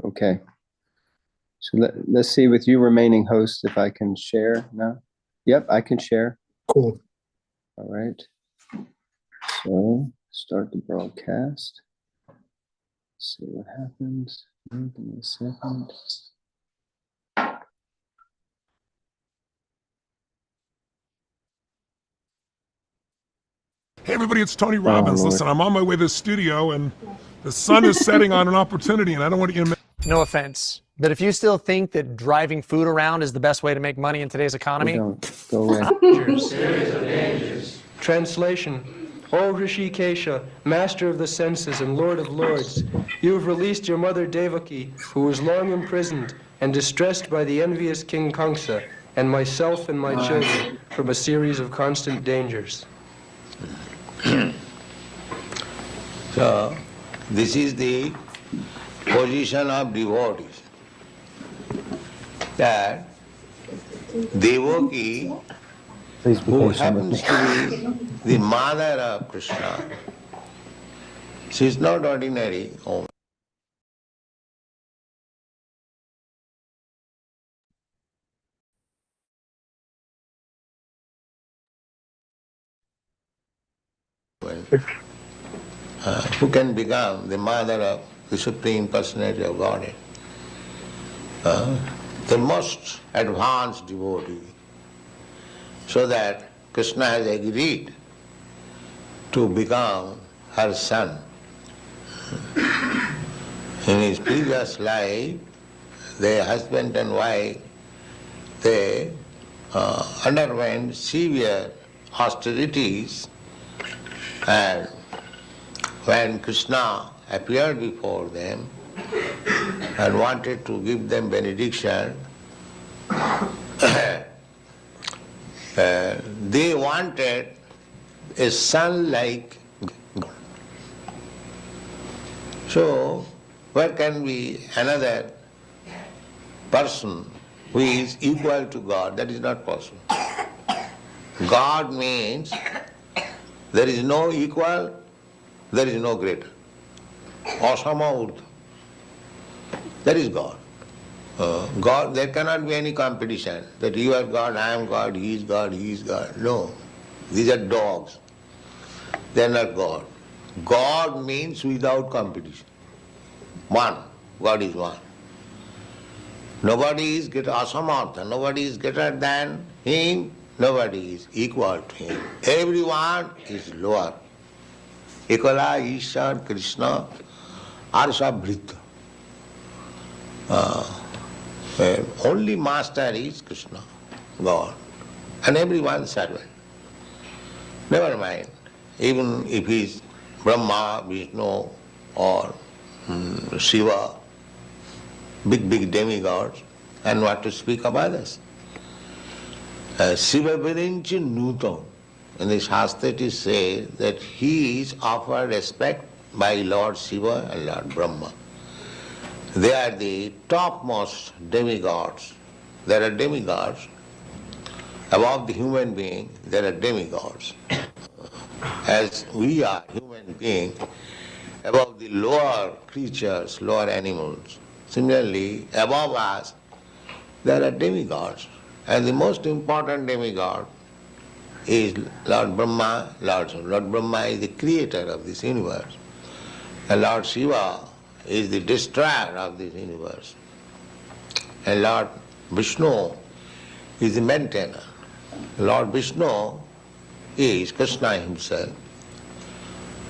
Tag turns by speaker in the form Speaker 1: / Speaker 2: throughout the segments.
Speaker 1: Okay. So let's see with you remaining host if I can share now. Yep, I can share.
Speaker 2: Cool.
Speaker 1: All right. So start the broadcast. See what happens. Give me a second.
Speaker 3: Hey everybody, it's Tony Robbins. Listen, I'm on my way to the studio and the sun is setting on an opportunity and I don't want you to miss.
Speaker 4: No offense, but if you still think that driving food around is the best way to make money in today's economy,
Speaker 1: Don't go away.
Speaker 5: Translation. O Rishikesha, master of the senses and lord of lords, you have released your mother Devaki, who was long imprisoned and distressed by the envious King Kamsa, and myself and my children from a series of constant dangers.
Speaker 6: So, this is the position of devotees, that Devaki, who happens to be the mother of Krishna, she is not ordinary woman. Who can become the mother of the Supreme Personality of Godhead. The most advanced devotee, so that Krishna has agreed to become her son. In his previous life, the husband and wife, they underwent severe austerities, and when Krishna appeared before them and wanted to give them benediction, they wanted a son like God. So, where can be another person who is equal to God? That is not possible. God means there is no equal, there is no greater. Asama Urdhva. That is God. God, there cannot be any competition that you are God, I am God, he is God, he is God. No. These are dogs. They are not God. God means without competition. One. God is one. Nobody is greater, asamartha. Nobody is greater than him. Nobody is equal to him. Everyone is lower. Ekala, Ishar, Krishna, Arshabhrita. Only master is Krishna, God, and everyone servant. Never mind, even if he is Brahma, Vishnu, or Shiva, big demigods, and what to speak of others. Shiva Virinchi Nutam. In the Shastra it is said that he is offered respect by Lord Shiva and Lord Brahma. They are the topmost demigods. There are demigods. Above the human being, there are demigods. As we are human beings, above the lower creatures, lower animals. Similarly, above us, there are demigods. And the most important demigod is Lord Brahma, Lord Shiva. Lord Brahma is the creator of this universe. And Lord Shiva is the destroyer of this universe. And Lord Vishnu is the maintainer. Lord Vishnu is Krishna himself.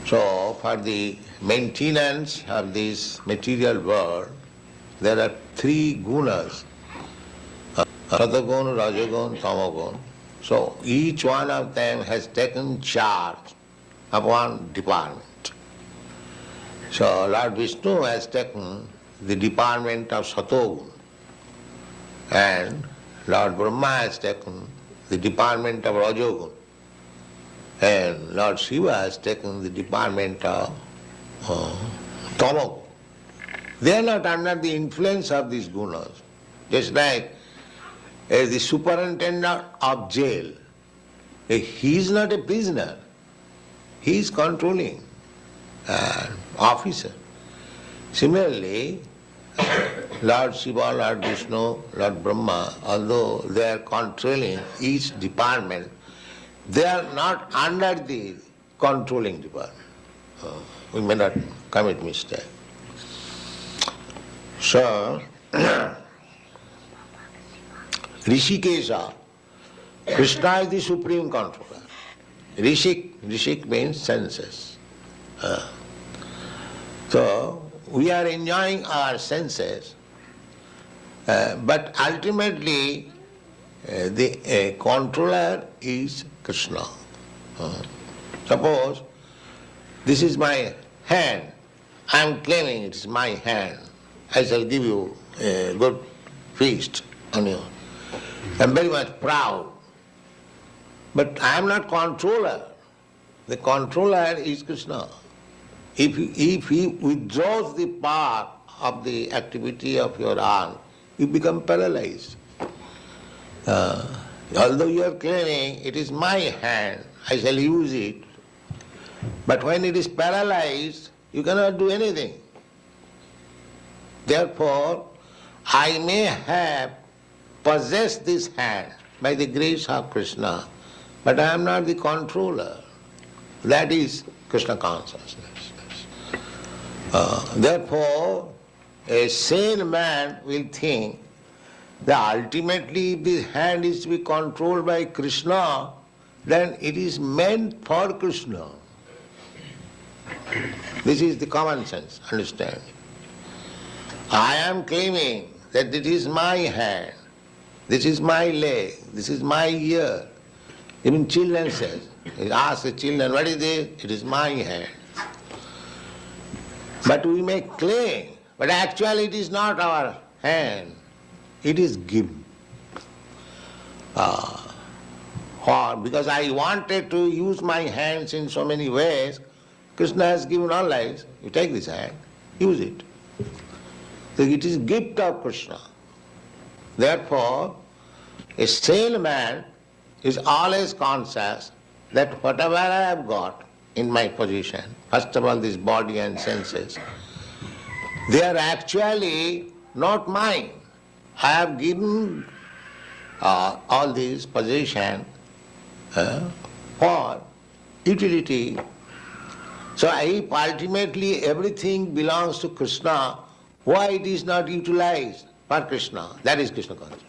Speaker 6: So for the maintenance of this material world, there are three gunas, Satagun, Rajagun, Tamagun. So each one of them has taken charge of one department. So Lord Vishnu has taken the department of Satogun, and Lord Brahma has taken the department of Rajogun, and Lord Shiva has taken the department of Tamagun. They are not under the influence of these gunas. Just like the superintendent of jail, he is not a prisoner, he is controlling officer. Similarly, Lord Shiva, Lord Vishnu, Lord Brahma, although they are controlling each department, they are not under the controlling department. We may not commit mistake. So, Rishikesha, Krishna is the supreme controller. Rishik means senses. So, we are enjoying our senses, but ultimately the controller is Krishna. Suppose this is my hand, I am claiming it is my hand. I shall give you a good feast on you. I am very much proud. But I am not controller. The controller is Krishna. If he withdraws the power of the activity of your arm, you become paralyzed. Although you are claiming it is my hand, I shall use it, but when it is paralyzed, you cannot do anything. Therefore, I may have possessed this hand by the grace of Krishna, but I am not the controller. That is Krishna consciousness. Therefore, a sane man will think that ultimately if this hand is to be controlled by Krishna, then it is meant for Krishna. This is the common sense understanding. I am claiming that it is my hand, this is my leg, this is my ear. Even children say, ask the children, what is this? It is my hand. But we may claim, but actually it is not our hand, it is given. Because I wanted to use my hands in so many ways, Krishna has given all lives. You take this hand, use it. So it is gift of Krishna. Therefore, a sane man is always conscious that whatever I have got in my possession, first of all this body and senses, they are actually not mine. I have given all these possession for utility. So if ultimately everything belongs to Krishna, why it is not utilized for Krishna? That is Krishna consciousness.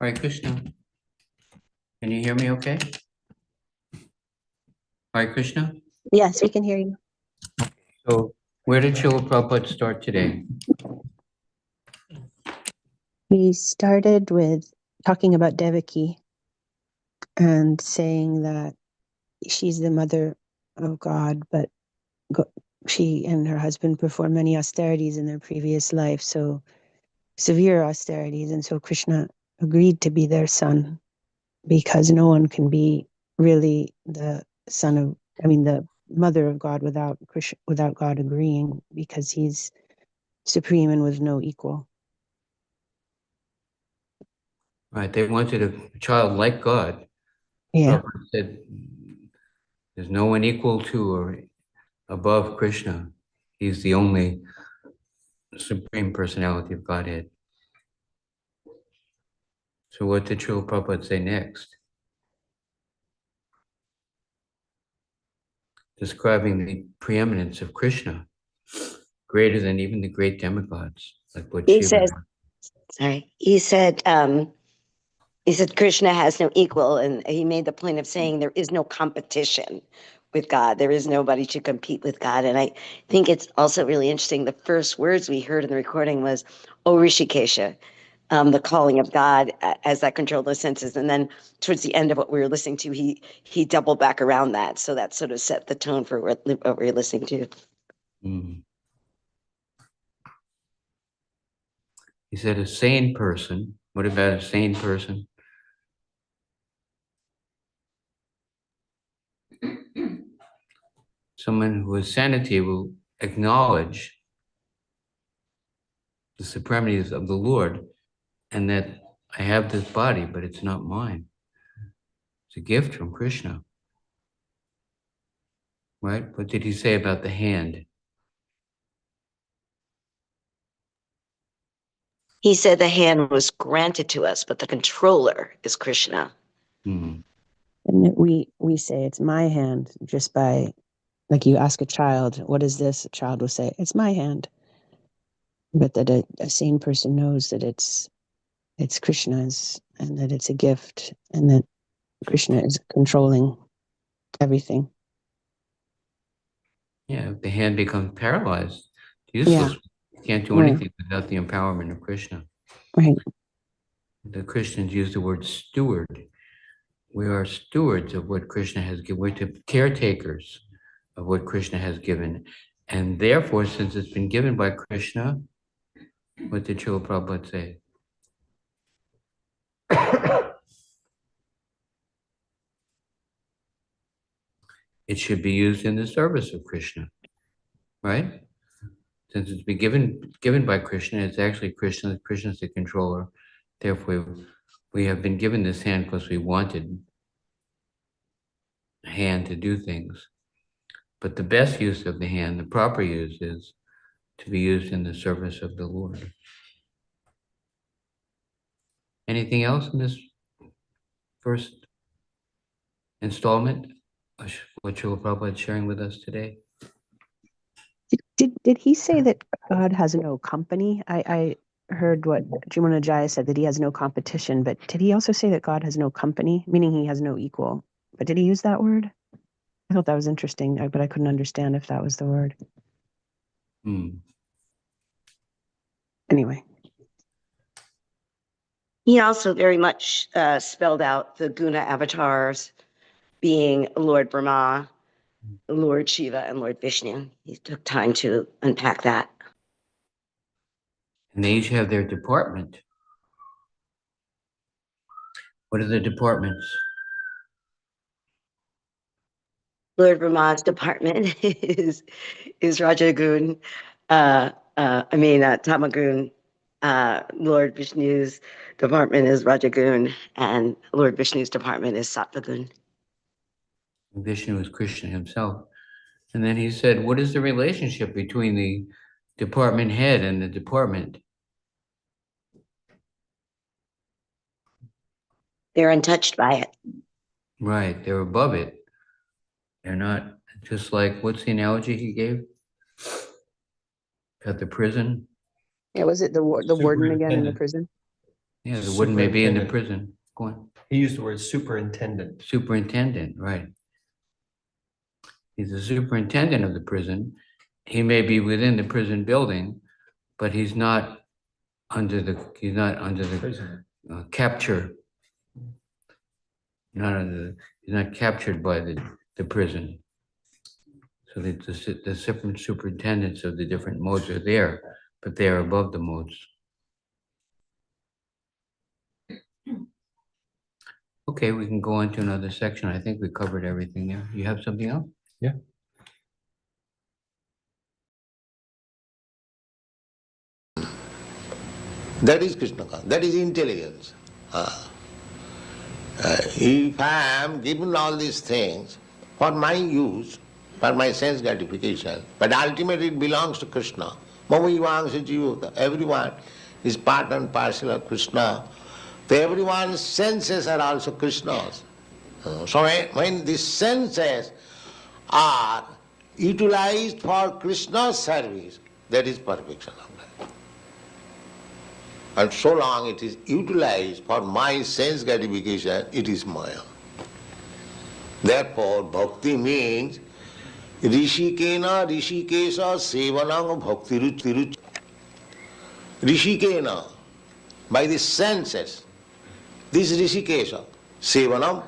Speaker 2: Hare Krishna. Can you hear me okay? Hare Krishna.
Speaker 7: Yes, we can hear you.
Speaker 2: So where did Srila Prabhupada start today?
Speaker 7: We started with talking about Devaki and saying that she's the mother of God, but she and her husband performed many austerities in their previous life, so severe austerities, and so Krishna agreed to be their son because no one can be really the mother of God without God agreeing, because he's supreme and with no equal.
Speaker 2: Right, they wanted a child like God.
Speaker 7: Yeah.
Speaker 2: Prabhupada said there's no one equal to or above Krishna. He's the only supreme personality of Godhead. So what did Srila Prabhupada say next? Describing the preeminence of Krishna, greater than even the great demigods, like what
Speaker 8: He
Speaker 2: Shiva.
Speaker 8: says, sorry, he said Krishna has no equal, and he made the point of saying there is no competition with God. There is nobody to compete with God. And I think it's also really interesting. The first words we heard in the recording was, "O Rishikesha," the calling of God as that controlled the senses. And then towards the end of what we were listening to, he doubled back around that. So that sort of set the tone for what we were listening to.
Speaker 2: Mm. He said a sane person. What about a sane person? Someone who has sanity will acknowledge the supremacy of the Lord, and that I have this body, but it's not mine. It's a gift from Krishna. Right? What did he say about the hand?
Speaker 8: He said the hand was granted to us, but the controller is Krishna.
Speaker 2: Hmm.
Speaker 7: And we say it's my hand just by, like, you ask a child, what is this? A child will say, it's my hand. But that a sane person knows that it's Krishna's, and that it's a gift, and that Krishna is controlling everything.
Speaker 2: Yeah, if the hand becomes paralyzed, useless.
Speaker 7: Yeah.
Speaker 2: You can't do
Speaker 7: Right.
Speaker 2: anything without the empowerment of Krishna.
Speaker 7: Right.
Speaker 2: The Christians use the word steward. We are stewards of what Krishna has given. We're caretakers of what Krishna has given. And therefore, since it's been given by Krishna, what did Srila Prabhupada say? It should be used in the service of Krishna, right? Since it's been given by Krishna, it's actually Krishna. Krishna's the controller. Therefore, we have been given this hand because we wanted a hand to do things. But the best use of the hand, the proper use, is to be used in the service of the Lord. Anything else in this first installment, what Srila Prabhupada is sharing with us today?
Speaker 7: Did he say that God has no company? I heard what Jimana Jaya said, that he has no competition, but did he also say that God has no company, meaning he has no equal? But did he use that word? I thought that was interesting, but I couldn't understand if that was the word. Anyway.
Speaker 8: He also very much spelled out the guna avatars being Lord Brahma, Lord Shiva, and Lord Vishnu. He took time to unpack that.
Speaker 2: And they each have their department. What are the departments?
Speaker 8: Lord Brahma's department is Rajagun, Tamagun. Lord Vishnu's department is Rajagun, and Lord Vishnu's department is Sattvagun.
Speaker 2: Vishnu is Krishna himself. And then he said, what is the relationship between the department head and the department?
Speaker 8: They're untouched by it.
Speaker 2: Right, they're above it. They're not, just like, what's the analogy he gave? At the prison?
Speaker 7: Yeah, was it the warden again in the prison?
Speaker 2: Yeah, the warden may be in the prison. Go on.
Speaker 9: He used the word superintendent.
Speaker 2: Superintendent, right. He's the superintendent of the prison. He may be within the prison building, but he's not under the capture. He's not captured by the prison. So the different superintendents of the different modes are there, but they are above the modes. Okay, we can go on to another section. I think we covered everything there. You have something else?
Speaker 9: Yeah.
Speaker 6: That is Krishna consciousness, that is intelligence. If I am given all these things for my use, for my sense gratification, but ultimately it belongs to Krishna. Everyone is part and parcel of Krishna. So everyone's senses are also Krishna's. So when these senses are utilized for Krishna's service, that is perfection of life. And so long it is utilized for my sense gratification, it is Maya. Therefore, bhakti means Rishikena Rishikesha Sevanam Bhakti Ruchi. Rishikena, by the senses, this Rishikesha, Sevanam,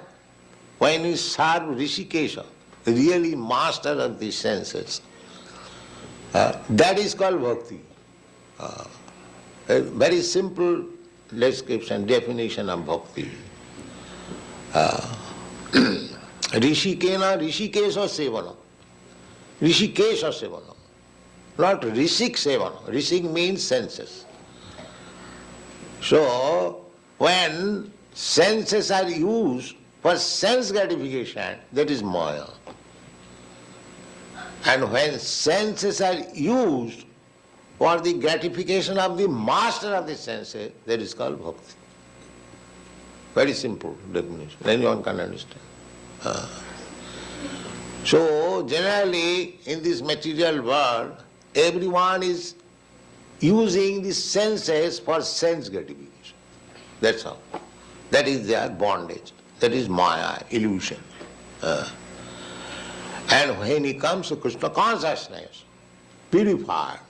Speaker 6: when we serve Rishikesha, really master of the senses, that is called bhakti. A very simple description, definition of bhakti. Rishikena Rishikesha Sevana. Rishikesha Sevana. Not Rishik Sevana. Rishik means senses. So, when senses are used for sense gratification, that is Maya. And when senses are used for the gratification of the master of the senses, that is called bhakti. Very simple definition, anyone can understand. So, generally, in this material world, everyone is using the senses for sense gratification. That's all. That is their bondage. That is Maya, illusion. And when he comes to Krishna consciousness, purified,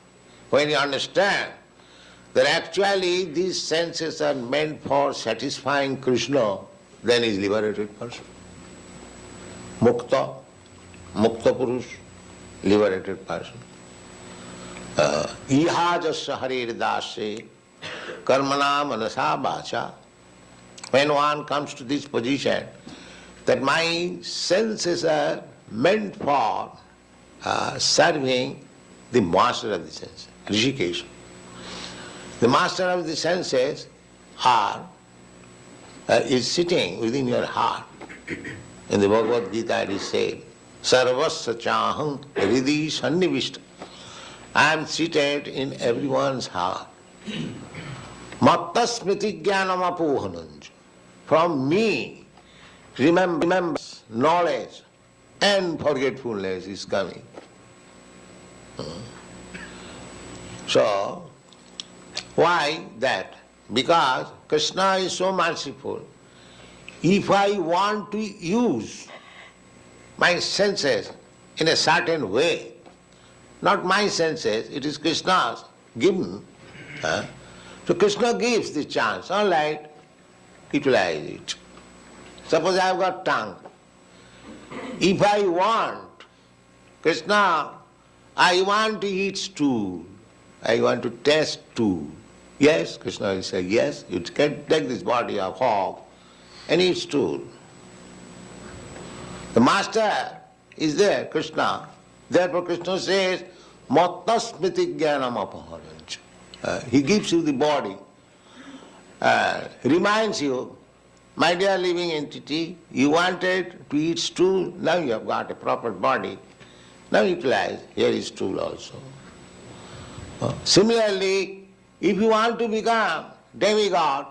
Speaker 6: when he understands that actually these senses are meant for satisfying Krishna, then he is liberated person. Mukta, Mukta Purush, liberated person. Iha jasya harir dasya karmana manasa vacha. When one comes to this position, that my senses are meant for serving the master of the senses, Rishikesh. The master of the senses is sitting within your heart. In the Bhagavad Gita it is said, Sarvasya chaham hridi sannivishta. I am seated in everyone's heart. Matta smriti jnanam apohananja. From me, remembrance, knowledge, and forgetfulness is coming. So, why that? Because Krishna is so merciful. If I want to use my senses in a certain way, not my senses, it is Krishna's given. So Krishna gives the chance, all right, utilize it. Suppose I have got tongue. If I want, Krishna, I want to eat stool, I want to taste stool. Yes, Krishna will say, yes, you can take this body of hog and eat stool. The master is there, Krishna. Therefore Krishna says, Matta smriti jnanam apaharancha. He gives you the body, reminds you, my dear living entity, you wanted to eat stool, now you have got a proper body. Now utilize, here is stool also. Similarly, if you want to become demigod,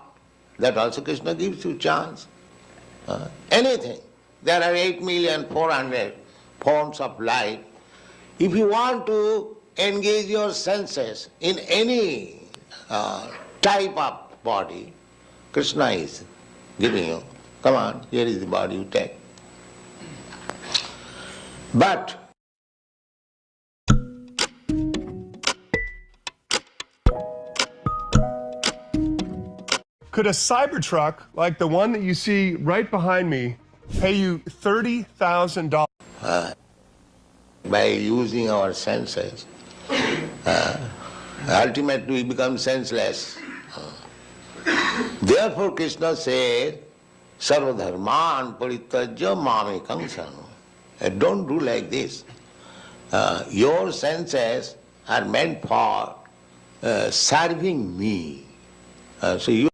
Speaker 6: that also Krishna gives you chance. Anything. There are 8,400,000 forms of life. If you want to engage your senses in any type of body, Krishna is giving you. Come on, here is the body you take. But
Speaker 10: could a Cybertruck, like the one that you see right behind me, pay you $30,000?
Speaker 6: by using our senses, ultimately we become senseless. Therefore Krishna said, Sarva dharman parityajya mamekam saranam. Don't do like this. Your senses are meant for serving me. So you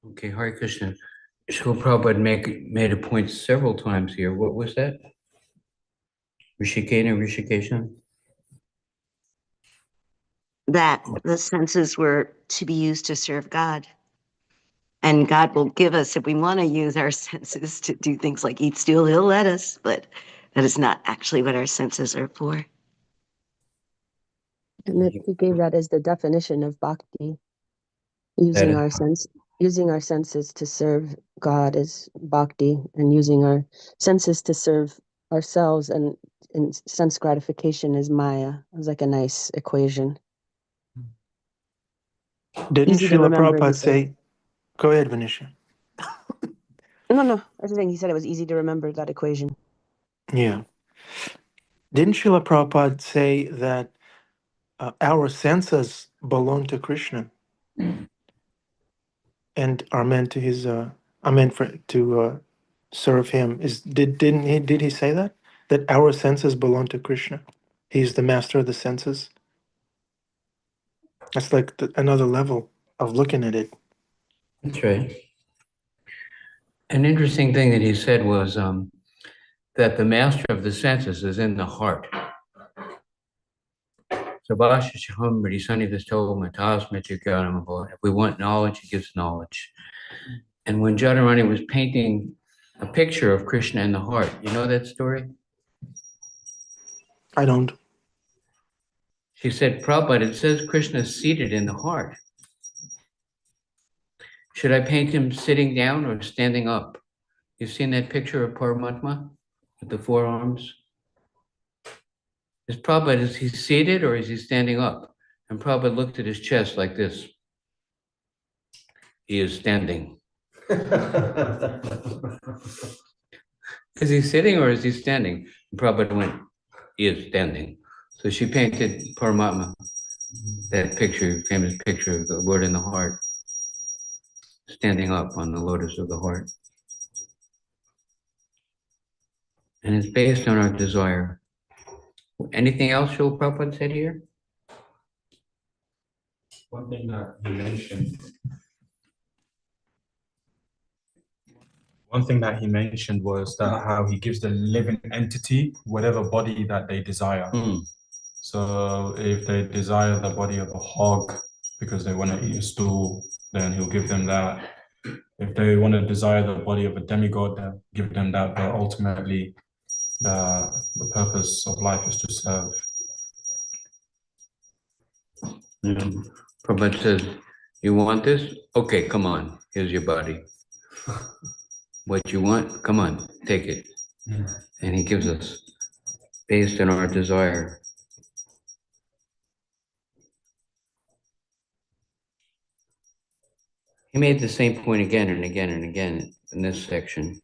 Speaker 2: Okay, Hare Krishna. Srila Prabhupada made a point several times here. What was that? Rishikena, Rishikesha?
Speaker 8: That the senses were to be used to serve God. And God will give us, if we want to use our senses to do things like eat stool, he'll let us, but that is not actually what our senses are for.
Speaker 7: And that he gave that as the definition of bhakti. Using our senses to serve God is bhakti, and using our senses to serve ourselves and in sense gratification is maya. It was like a nice equation.
Speaker 11: Didn't
Speaker 7: Easy to
Speaker 11: Srila
Speaker 7: remember, he
Speaker 11: Prabhupada
Speaker 7: said.
Speaker 11: say, go ahead, Venetia.
Speaker 7: No, I was saying he said it was easy to remember that equation.
Speaker 11: Yeah. Didn't Srila Prabhupada say that our senses belong to Krishna and are meant to his, are meant for, to serve him. Did he say that? That our senses belong to Krishna? He's the master of the senses? That's like another level of looking at it.
Speaker 2: That's right. An interesting thing that he said was that the master of the senses is in the heart. If we want knowledge, he gives knowledge. And when Jadharani was painting a picture of Krishna in the heart, you know that story?
Speaker 11: I don't.
Speaker 2: She said, Prabhupada, it says Krishna is seated in the heart. Should I paint him sitting down or standing up? You've seen that picture of Paramatma with the forearms? Is Prabhupada, is he seated or is he standing up? And Prabhupada looked at his chest like this. He is standing. Is he sitting or is he standing? And Prabhupada went, he is standing. So she painted Paramatma, that picture, famous picture of the Lord in the heart, standing up on the lotus of the heart. And it's based on our desire. Anything else Srila Prabhupada said here?
Speaker 12: One thing that he mentioned. One thing that he mentioned was that how he gives the living entity whatever body that they desire. So if they desire the body of a hog because they want to eat a stool, then he'll give them that. If they want to desire the body of a demigod, then give them that. But ultimately, the purpose of life is to serve.
Speaker 2: Prabhupada says, you want this? Okay, come on, here's your body. What you want, come on, take it. And he gives us based on our desire. He made the same point again and again and again in this section.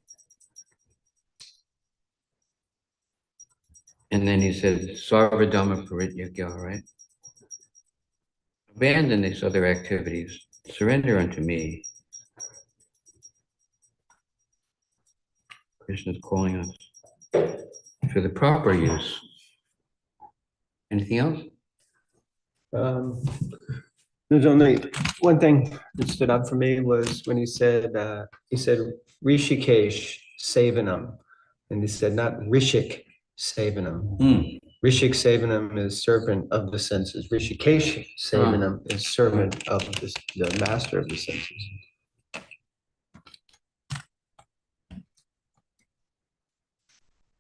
Speaker 2: And then he said, Sarvadhamma Parityagya, right? Abandon these other activities, surrender unto me. Krishna is calling us for the proper use. Anything else?
Speaker 9: There's only one thing that stood out for me was when he said Rishikesh Savanam, and he said not Rishik Savanam. Rishik Savanam is servant of the senses. Rishikesh Savanam is servant of the master of the senses.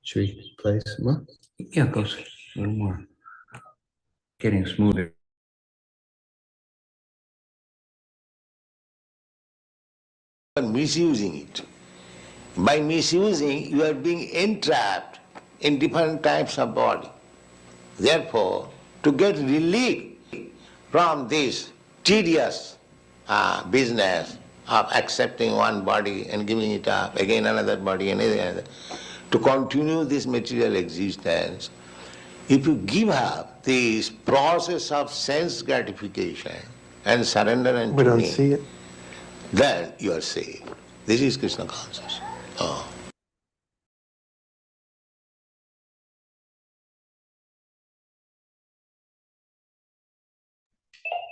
Speaker 9: Should we play some more?
Speaker 2: Yeah, go a little more. Getting smoother.
Speaker 6: Misusing it. By misusing, you are being entrapped in different types of body. Therefore, to get relief from this tedious business of accepting one body and giving it up, again another body and another, to continue this material existence, if you give up this process of sense gratification and surrender unto
Speaker 11: We don't
Speaker 6: me,
Speaker 11: see it.
Speaker 6: then you are saved. This is Krishna consciousness.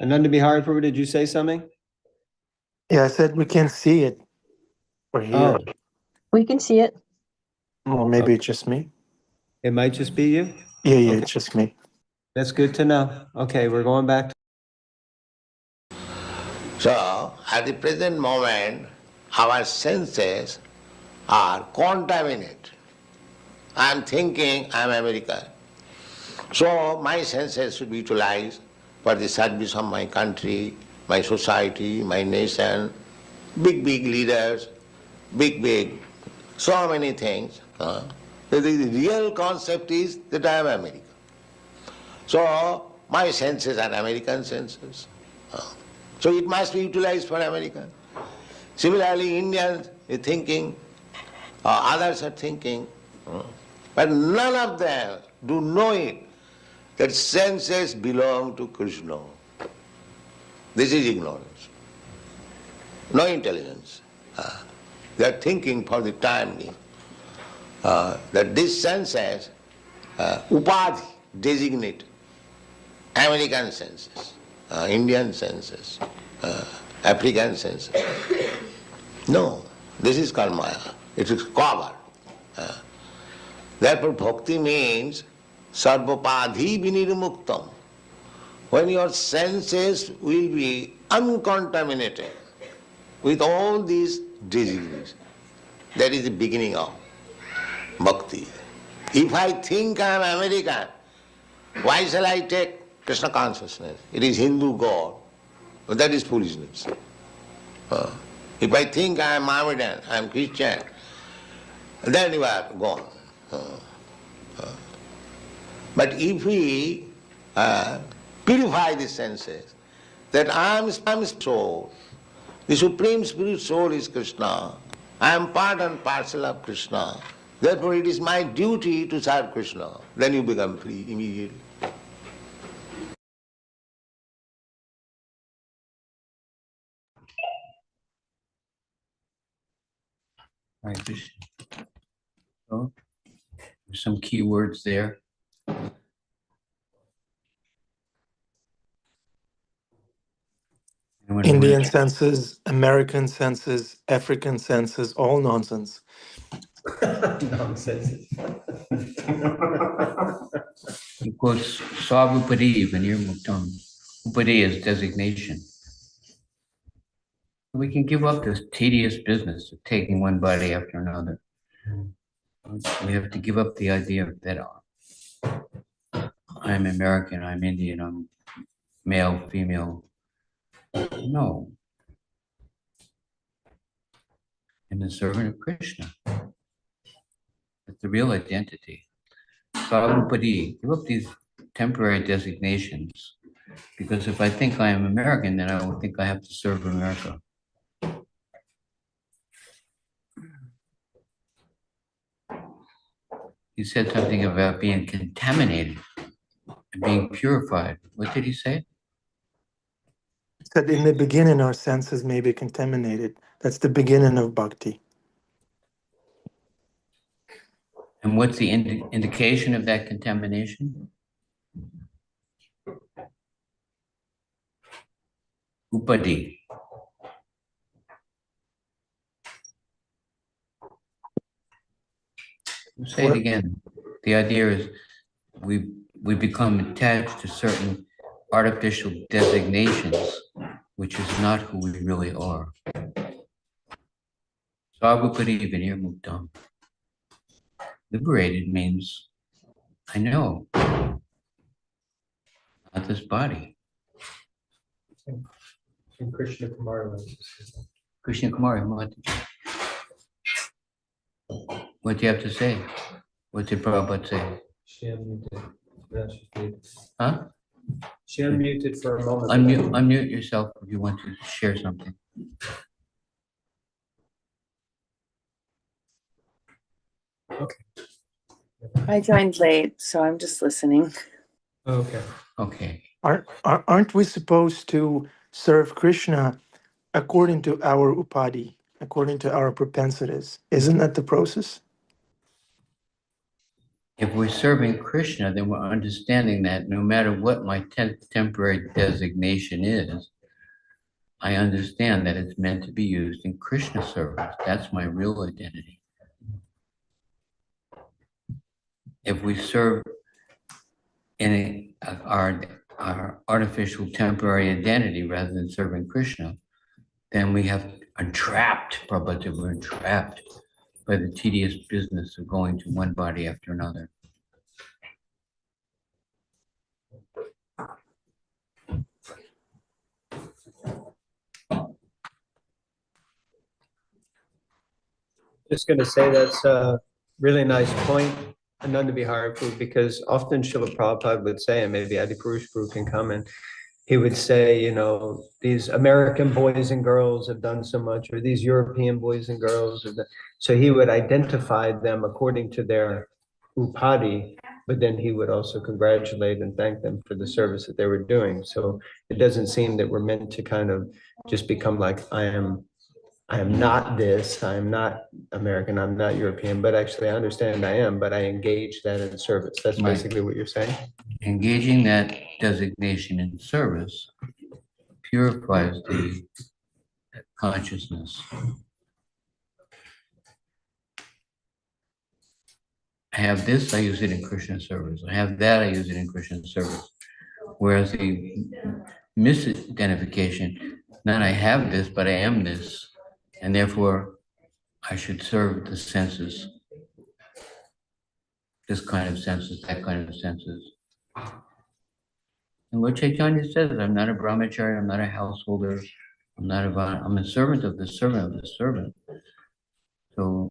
Speaker 9: Ananda Bihari Prabhu, did you say something?
Speaker 11: Yeah, I said we can't see it or hear it.
Speaker 7: We can see it.
Speaker 11: Well, maybe it's just me.
Speaker 9: It might just be you.
Speaker 11: Yeah,
Speaker 9: Okay.
Speaker 11: it's just me.
Speaker 9: That's good to know. Okay, we're going back to
Speaker 6: So, at the present moment, our senses are contaminated. I am thinking I am American. So, my senses should be utilized for the service of my country, my society, my nation, big leaders, big, so many things. The real concept is that I am American. So, my senses are American senses. So it must be utilized for American. Similarly, Indians are thinking, others are thinking, but none of them do know it, that senses belong to Krishna. This is ignorance, no intelligence. They are thinking for the time being that these senses, upadhi, designate American senses, Indian senses, African senses. No, this is called Maya. It is covered. Therefore, bhakti means sarvapadhi vinirmuktam. When your senses will be uncontaminated with all these diseases, that is the beginning of bhakti. If I think I am American, why shall I take Krishna consciousness? It is Hindu God. But that is foolishness. If I think I am Mohammedan, I am Christian, then you are gone. But if we purify the senses, that I am soul, the Supreme Spirit soul is Krishna, I am part and parcel of Krishna, therefore it is my duty to serve Krishna, then you become free immediately.
Speaker 2: Right, Krishna. So, there's some key words there.
Speaker 11: Indian senses, American senses, African senses, all nonsense.
Speaker 9: Nonsense.
Speaker 2: He quotes Savupadi Vinir Muktam. Upadi is designation. We can give up this tedious business of taking one body after another. We have to give up the idea that I'm American, I'm Indian, I'm male, female. No. I'm the servant of Krishna. It's the real identity. Savupadi, give up these temporary designations. Because if I think I am American, then I will think I have to serve America. He said something about being contaminated and being purified. What did he say?
Speaker 11: He said in the beginning our senses may be contaminated. That's the beginning of bhakti.
Speaker 2: And what's the indication of that contamination? Upadi. Say it again. The idea is we become attached to certain artificial designations, which is not who we really are. Savupadi Vinir Muktam. Liberated means I know, not this body.
Speaker 9: In Krishna Kumar.
Speaker 2: Krishna Kumar, what do you have to say? What did Prabhupada say?
Speaker 9: She unmuted.
Speaker 2: Huh?
Speaker 9: She unmuted for a moment.
Speaker 2: Unmute yourself if you want to share something.
Speaker 9: Okay.
Speaker 13: I joined late, so I'm just listening.
Speaker 9: Okay.
Speaker 2: Okay.
Speaker 11: Aren't we supposed to serve Krishna according to our upadhi, according to our propensities? Isn't that the process?
Speaker 2: If we're serving Krishna, then we're understanding that no matter what my temporary designation is, I understand that it's meant to be used in Krishna service. That's my real identity. If we serve in our artificial temporary identity rather than serving Krishna, then we are entrapped, Prabhupada said, we're entrapped by the tedious business of going to one body after another.
Speaker 9: Just going to say that's a really nice point, and none to be harmful, because often Srila Prabhupada would say, and maybe Adipurush Guru can comment, he would say, you know, these American boys and girls have done so much, or these European boys and girls have done. So he would identify them according to their upadhi, but then he would also congratulate and thank them for the service that they were doing. So it doesn't seem that we're meant to kind of just become like, I am I am not this, I am not American, I'm not European, but actually I understand I am, but I engage that in service. That's
Speaker 2: Right.
Speaker 9: basically what you're saying?
Speaker 2: Engaging that designation in service purifies the consciousness. I have this, I use it in Krishna service. I have that, I use it in Krishna service. Whereas the misidentification, not I have this, but I am this, and therefore I should serve the senses, this kind of senses, that kind of senses. And what Chaitanya says, I'm not a brahmachari, I'm not a householder, I'm a servant of the servant of the servant. So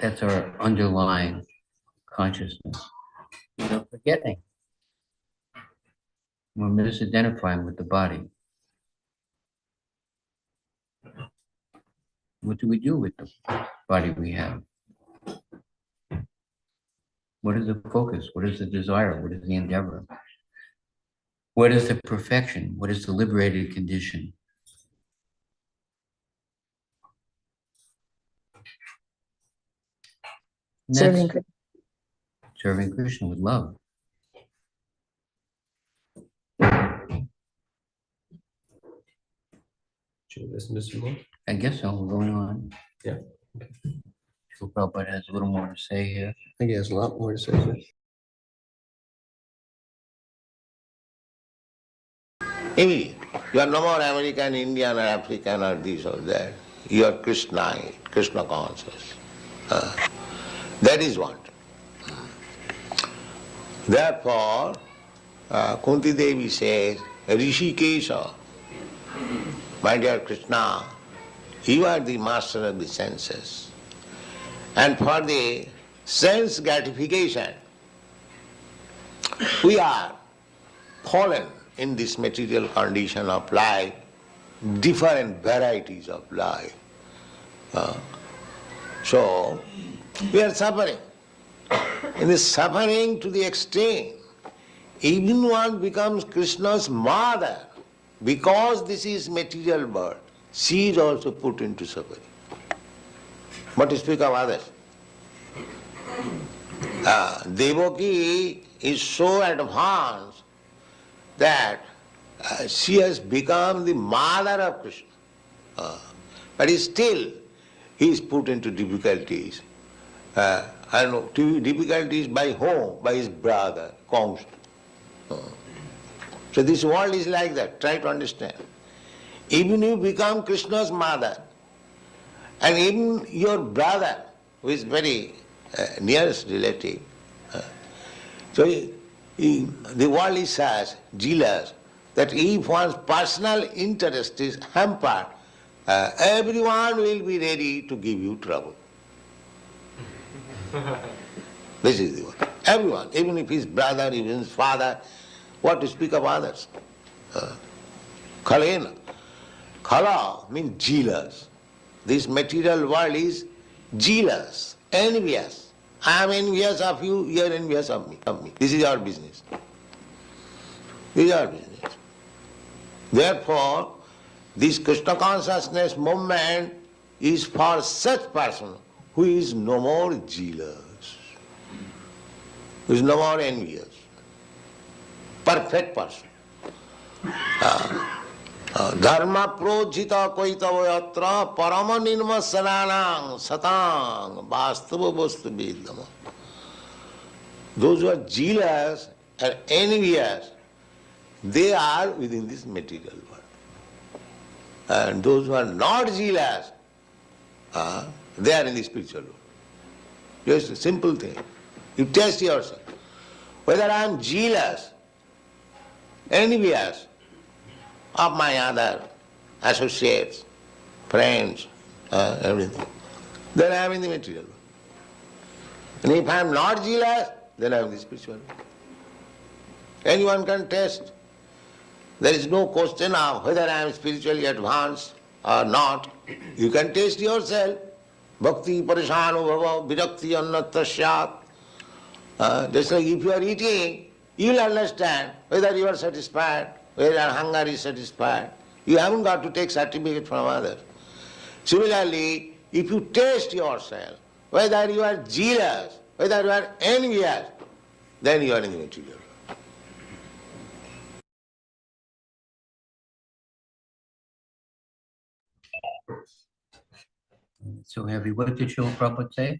Speaker 2: that's our underlying consciousness. We're forgetting. We're misidentifying with the body. What do we do with the body we have? What is the focus? What is the desire? What is the endeavor? What is the perfection? What is the liberated condition?
Speaker 7: Serving Krishna.
Speaker 2: Serving Krishna with love.
Speaker 9: Should we listen to some more?
Speaker 2: I guess so. We're going on.
Speaker 9: Yeah.
Speaker 2: Srila Prabhupada has a little more to say here.
Speaker 9: I think he has a lot more to say. Sir.
Speaker 6: Maybe you are no more American, Indian, or African, or this or that. You are Krishna conscious. That is what. Therefore, Kunti Devi says, Rishikesha, my dear Krishna, you are the master of the senses. And for the sense gratification, we are fallen in this material condition of life, different varieties of life. So, we are suffering. In the suffering to the extreme, even one becomes Krishna's mother, because this is material birth, she is also put into suffering. What to speak of others? Devaki is so advanced that she has become the mother of Krishna. But still, he is put into difficulties. And difficulties by whom? By his brother, Kamsa. So this world is like that. Try to understand. Even you become Krishna's mother, and even your brother, who is very nearest relative, so the world is such, jealous, that if one's personal interest is hampered, everyone will be ready to give you trouble. This is the one. Everyone, even if his brother, even his father, what to speak of others? Khalena. Khala means jealous. This material world is jealous, envious. I am envious of you, you are envious of me. This is our business. This is our business. Therefore, this Krishna consciousness movement is for such person who is no more jealous, who is no more envious. Perfect person. Dharma projita koitavayatra parama nirmasananang satang vastava vastu vedama. Those who are jealous and envious, they are within this material world. And those who are not jealous, they are in the spiritual world. Just a simple thing. You test yourself. Whether I am jealous, envious of my other associates, friends, everything, then I am in the material world. And if I am not jealous, then I am in the spiritual world. Anyone can test. There is no question of whether I am spiritually advanced or not. You can test yourself. Bhakti parishano bhava virakti annatra syat. Just like if you are eating, you will understand whether you are satisfied, whether your hunger is satisfied. You haven't got to take certificate from others. Similarly, if you test yourself, whether you are jealous, whether you are envious, then you are in the material world.
Speaker 2: So heavy. What did Srila Prabhupada say?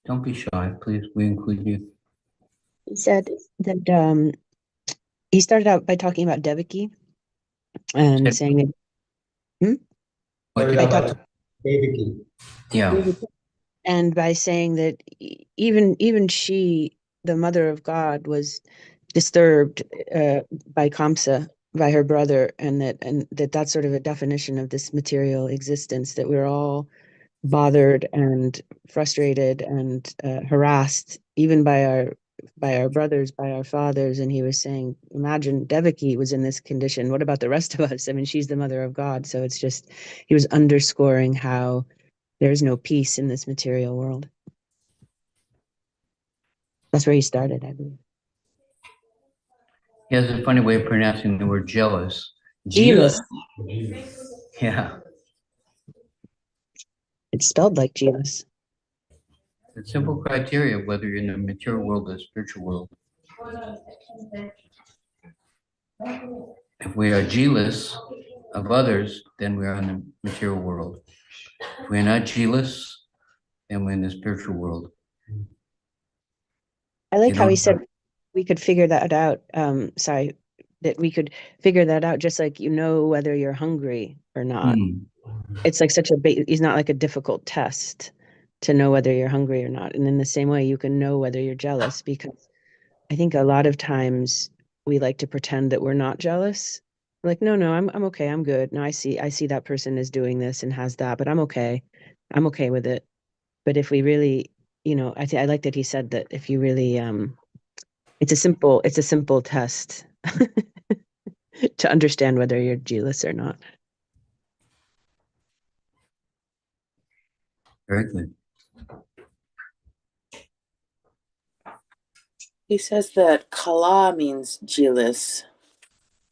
Speaker 2: Don't be shy, please. We include you.
Speaker 7: He said that he started out by talking about Devaki and saying that.
Speaker 2: Yeah.
Speaker 7: And by saying that even she, the mother of God, was disturbed by Kamsa, by her brother, and that's sort of a definition of this material existence, that we're all bothered and frustrated and harassed, even by our brothers, by our fathers. And he was saying, imagine Devaki was in this condition. What about the rest of us? I mean, she's the mother of God. So it's just, he was underscoring how there's no peace in this material world. That's where he started, I believe.
Speaker 2: He has a funny way of pronouncing the word jealous.
Speaker 7: Jealous.
Speaker 2: Yeah.
Speaker 7: It's spelled like jealous.
Speaker 2: It's simple criteria of whether you're in the material world or the spiritual world. If we are jealous of others, then we are in the material world. If we're not jealous, then we're in the spiritual world.
Speaker 7: I like how he said we could figure that out. That we could figure that out just like whether you're hungry or not. It's like it's not like a difficult test to know whether you're hungry or not. And in the same way, you can know whether you're jealous, because I think a lot of times we like to pretend that we're not jealous. Like, no, I'm okay. I'm good. No, I see that person is doing this and has that, but I'm okay. I'm okay with it. But if we really, I like that he said that if you really, it's a simple test to understand whether you're jealous or not.
Speaker 2: Very good.
Speaker 13: He says that kala means jealous.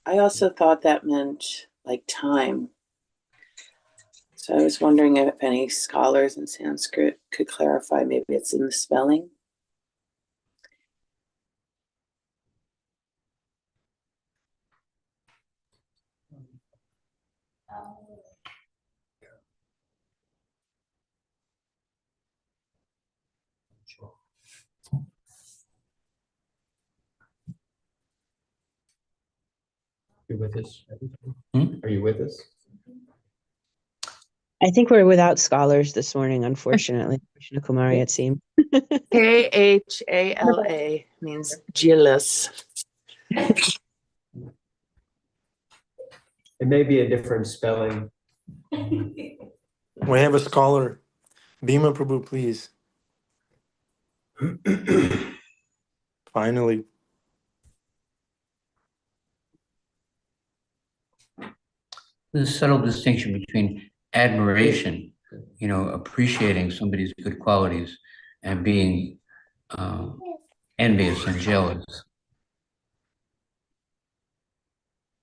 Speaker 13: I also thought that meant like time. So I was wondering if any scholars in Sanskrit could clarify, maybe it's in the spelling.
Speaker 9: You with us? Are you with us?
Speaker 7: I think we're without scholars this morning, unfortunately. Krishna Kumari, it seems.
Speaker 13: Khala means jealous.
Speaker 9: It may be a different spelling.
Speaker 11: We have a scholar. Bhima Prabhu, please. Finally.
Speaker 2: There's a subtle distinction between admiration, appreciating somebody's good qualities, and being envious and jealous.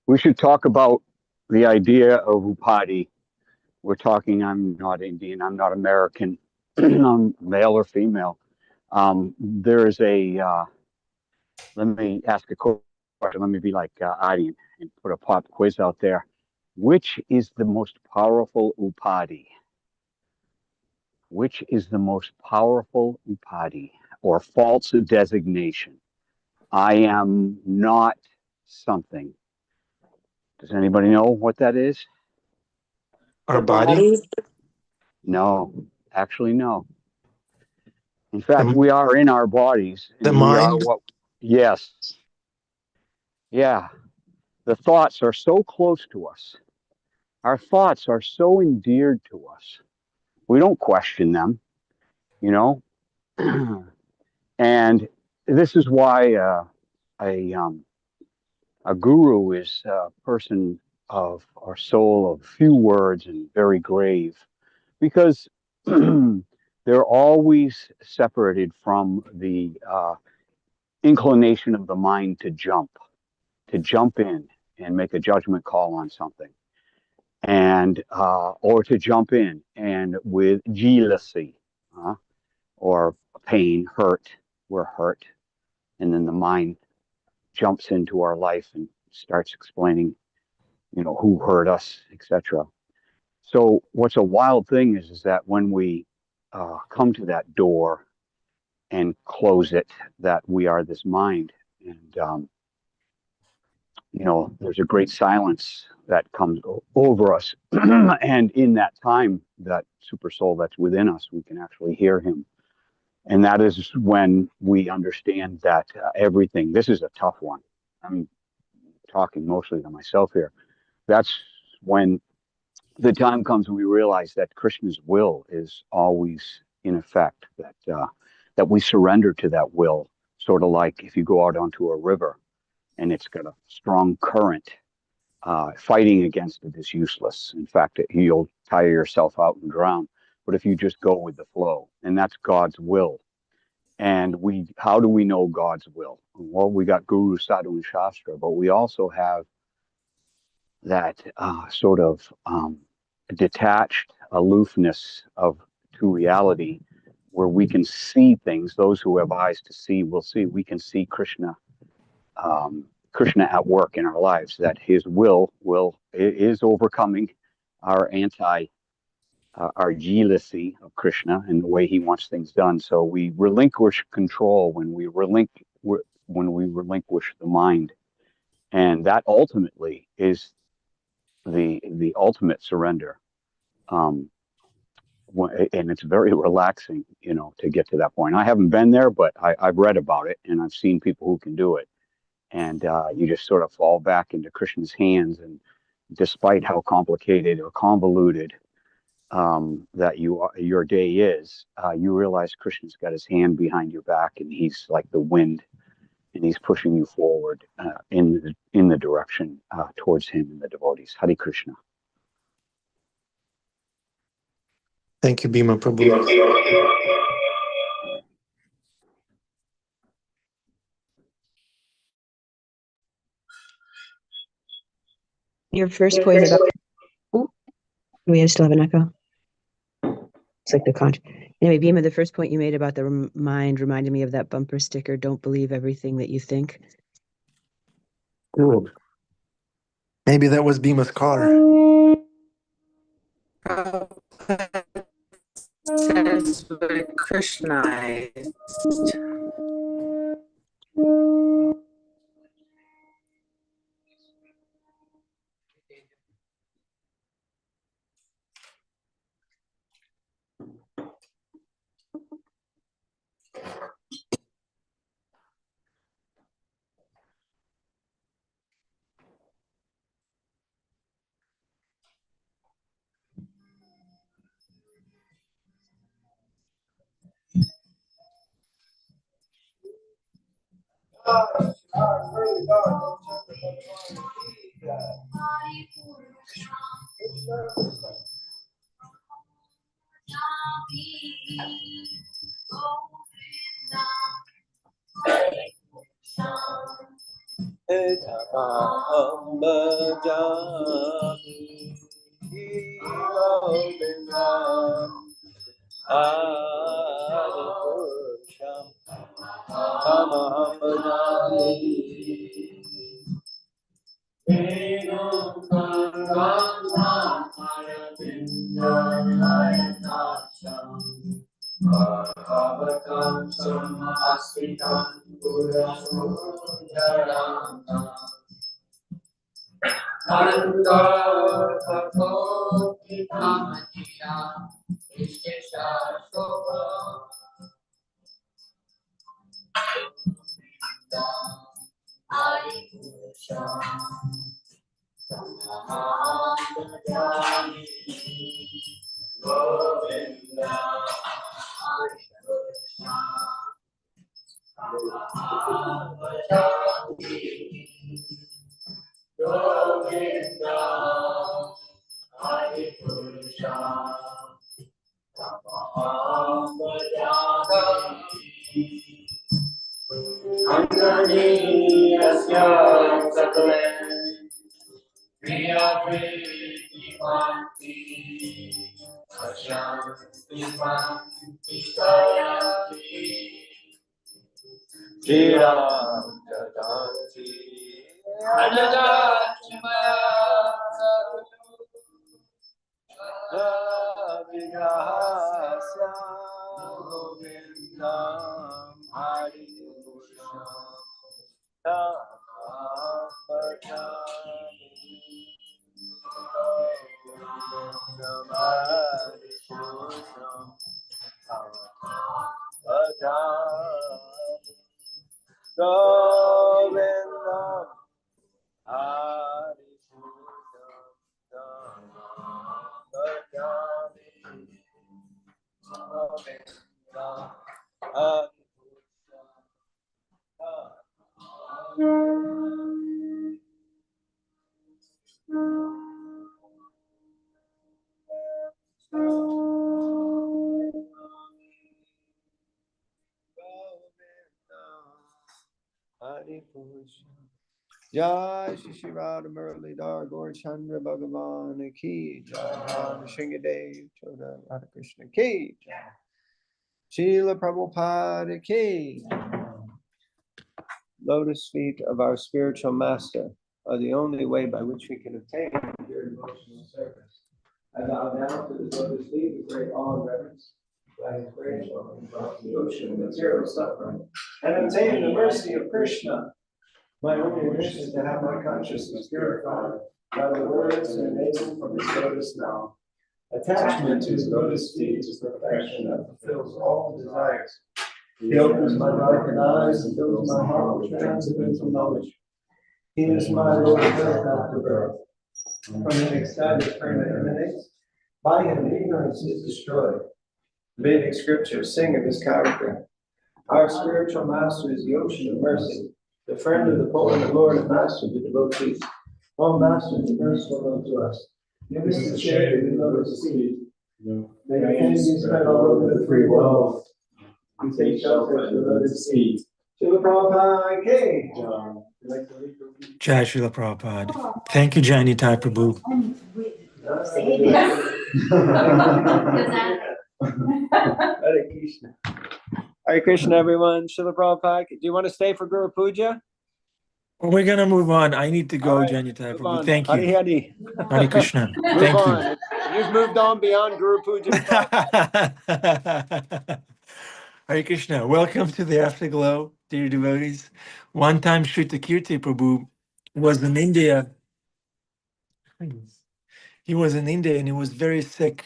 Speaker 14: We should talk about the idea of upadi. We're talking, I'm not Indian, I'm not American, I'm male or female. There is let me ask a question, let me be like Adi and put a pop quiz out there. Which is the most powerful upadi? Which is the most powerful upadi or false designation? I am not something. Does anybody know what that is?
Speaker 11: Our body?
Speaker 14: No, actually, no. In fact, we are in our bodies.
Speaker 11: The
Speaker 14: and we are
Speaker 11: mind?
Speaker 14: Yes. Yeah. The thoughts are so close to us. Our thoughts are so endeared to us. We don't question them, And this is why a guru is a person of or soul of few words and very grave, because they're always separated from the inclination of the mind to jump. jump in and make a judgment call on something, and or to jump in and with jealousy, or pain, hurt, we're hurt, and then the mind jumps into our life and starts explaining, who hurt us, etc. So what's a wild thing is that when we come to that door and close it, that we are this mind, and there's a great silence that comes over us, and in that time, that super soul that's within us, we can actually hear him. And that is when we understand that everything, this is a tough one. I'm talking mostly to myself here. That's when the time comes when we realize that Krishna's will is always in effect, that we surrender to that will, sort of like if you go out onto a river and it's got a strong current, fighting against it is useless. In fact, you'll tire yourself out and drown. But if you just go with the flow, and that's God's will. And how do we know God's will? Well, we got Guru, Sadhu, and Shastra, but we also have that sort of detached aloofness to reality, where we can see things. Those who have eyes to see will see. We can see Krishna at work in our lives, that his will is overcoming our our jealousy of Krishna and the way he wants things done. So we relinquish control when we relinquish the mind, and that ultimately is the ultimate surrender. And it's very relaxing, to get to that point. I haven't been there, but I've read about it, and I've seen people who can do it. And you just sort of fall back into Krishna's hands, and despite how complicated or convoluted that your day is, you realize Krishna's got his hand behind your back, and he's like the wind, and he's pushing you forward in the direction towards him and the devotees. Hare Krishna.
Speaker 11: Thank you, Bhima Prabhu.
Speaker 7: Your first point about, we still have an echo. It's like the conch. Anyway, Bhima, the first point you made about the mind reminded me of that bumper sticker, "Don't believe everything that you think."
Speaker 11: Good. Maybe that was Bhima's car.
Speaker 13: Says we're Krishnized.
Speaker 1: Jai Shri Shri Radha Murali Dar Gaur Chandra Bhagavan Ki Jai Radha Shingadev Choda Radha Krishna Ki Jai Srila Prabhupada Ki. Lotus feet of our spiritual master are the only way by which we can obtain pure devotional service. I bow down to the lotus feet with great awe and reverence. By his grace, from the ocean of material suffering, and obtain the mercy of Krishna. My only wish is to have my consciousness purified by the words emanating from his lotus mouth. Attachment to his lotus feet is perfection that fulfills all desires. He opens my darkened eyes and fills my heart with transcendental knowledge. He is my Lord birth after birth. From an ecstatic frame that emanates, by him ignorance is destroyed. Vedic scriptures sing of his character. Our spiritual master is the ocean of mercy, the friend of the poor, the Lord and master of the devotees. All masters are merciful unto us. Give us the shade of the lotus feet. May the hand be spread all over the free world. We take shelter at the lotus feet. Srila Prabhupada Ki.
Speaker 11: Jai Srila Prabhupada. Thank you, Jani Tai Prabhu.
Speaker 1: Hare Krishna. Hare Krishna, everyone. Srila Prabhupada. Do you want to stay for Guru Puja?
Speaker 11: We're gonna move on. I need to go,
Speaker 1: Right,
Speaker 11: Jani Tai
Speaker 1: move
Speaker 11: Prabhu.
Speaker 1: on.
Speaker 11: Thank
Speaker 1: Hare
Speaker 11: you.
Speaker 1: Hare.
Speaker 11: Hare Krishna.
Speaker 1: Move
Speaker 11: Thank
Speaker 1: on.
Speaker 11: you.
Speaker 1: You've moved on beyond Guru Puja.
Speaker 11: Hare Krishna. Welcome to the Afterglow, dear devotees. One time Shrita Kirti Prabhu was in India. He was in India and he was very sick.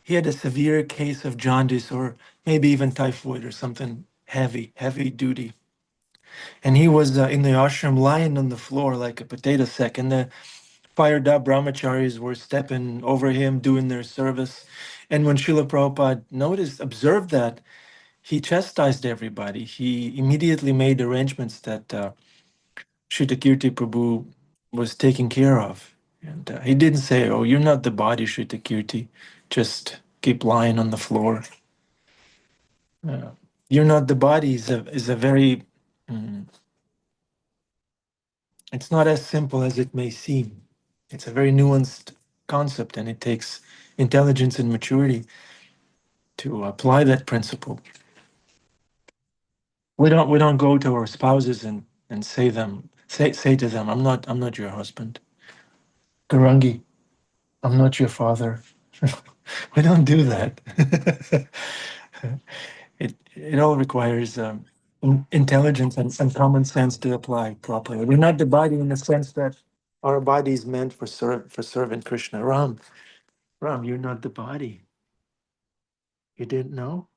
Speaker 11: He had a severe case of jaundice or maybe even typhoid or something heavy duty. And he was in the ashram lying on the floor like a potato sack. And the fired up brahmacharis were stepping over him, doing their service. And when Srila Prabhupada observed that, he chastised everybody. He immediately made arrangements that Shrita Kirti Prabhu was taken care of. And he didn't say, "Oh, you're not the body, Shrita Kirti. Just keep lying on the floor." You're not the body is a very, it's not as simple as it may seem. It's a very nuanced concept, and it takes intelligence and maturity to apply that principle. We don't go to our spouses and say to them, I'm not your husband. Garangi, I'm not your father. We don't do that. It all requires intelligence and common sense to apply properly. We're not the body in the sense that our body is meant for serving Krishna. Ram, you're not the body. You didn't know?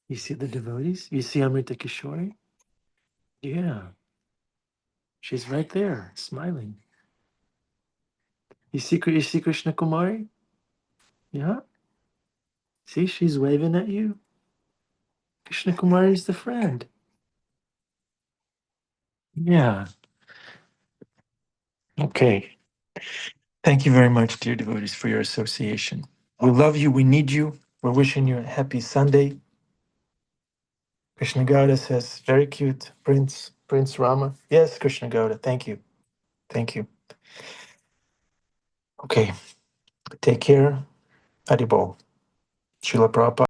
Speaker 11: You see the devotees? You see Amrita Kishori? Yeah, she's right there, smiling. You see Krishna Kumari? Yeah. See, she's waving at you. Krishna Kumari is the friend. Yeah. Okay. Thank you very much, dear devotees, for your association. We love you. We need you. We're wishing you a happy Sunday. Krishna Gauda says, very cute, Prince Rama. Yes, Krishna Gauda, thank you. Thank you. Okay, take care. Haribol. Srila Prabhupada.